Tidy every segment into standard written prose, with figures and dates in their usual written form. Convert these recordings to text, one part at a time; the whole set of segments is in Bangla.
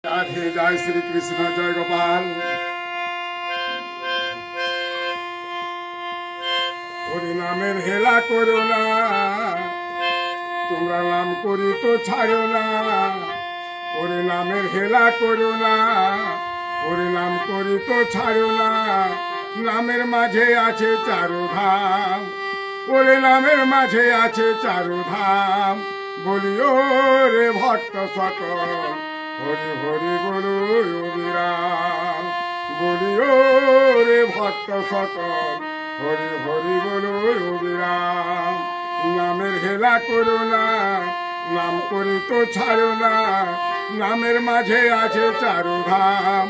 রাধে জয় শ্রীকৃষ্ণ জয় গোপাল। হরি নামের হেলা করো না, তোমরা নাম করি তো ছাড়ো না। ওরে নামের হেলা করো না, ওরে নাম করি তো ছাড়ো না। নামের মাঝে আছে চারু ধাম, ওরে নামের মাঝে আছে চারু ধাম। বলিও রে ভক্ত সকল, হরি হরি বলো অবিরাম। বলিও রে ভক্ত সকল, হরি হরি বলো অবিরাম। নামের হেলা করো না, নাম করি তো ছাড়ো না। নামের মাঝে আছে চারু ধাম,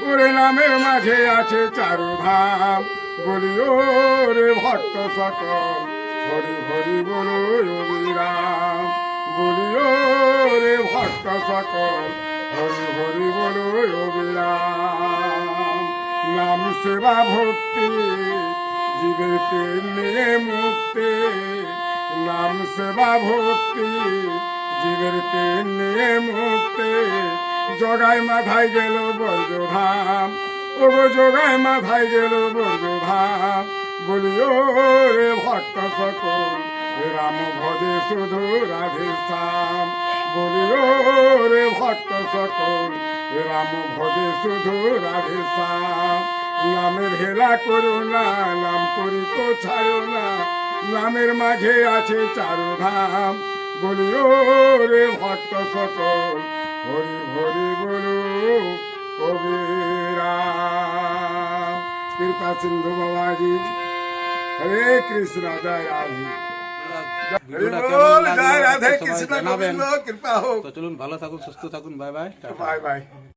ওরে নামের মাঝে আছে চারু ধাম। বলিও রে ভক্ত সকল, হরি হরি বলো অবিরাম। বলিও রে ভক্ত সকল, হরি হরি বলো অবিরাম। নাম সেবা ভক্তি জীবেতে নিয়ে মুক্তি, নাম সেবা ভক্তি জীবেতে নিয়ে মুক্তি। জগায় মাথায় গেল বর্গধাম, ওগো জগায় মাথায় গেল বর্গধাম। বলিও রে ভক্ত সকল, রাম ভজে শুধু রাধে শ্যাম। বলিও রে ভক্ত সকল, রাম ভজে শুধু রাধে শ্যাম। নামের হেলা করো না, নাম করি তো ছাড়ো না। নামের মাঝে আছে চারু ধাম। বলিও রে ভক্ত সকল, হরি হরি বলো কবিরাম। কৃপা সিন্ধু বাবাজি, হরে কৃষ্ণ জয় রাধে। জয় রাধে কৃষ্ণ গোবিন্দ, কৃপা হোক। চলুন, ভালো থাকুন, সুস্থ থাকুন। Bye bye. Bye bye.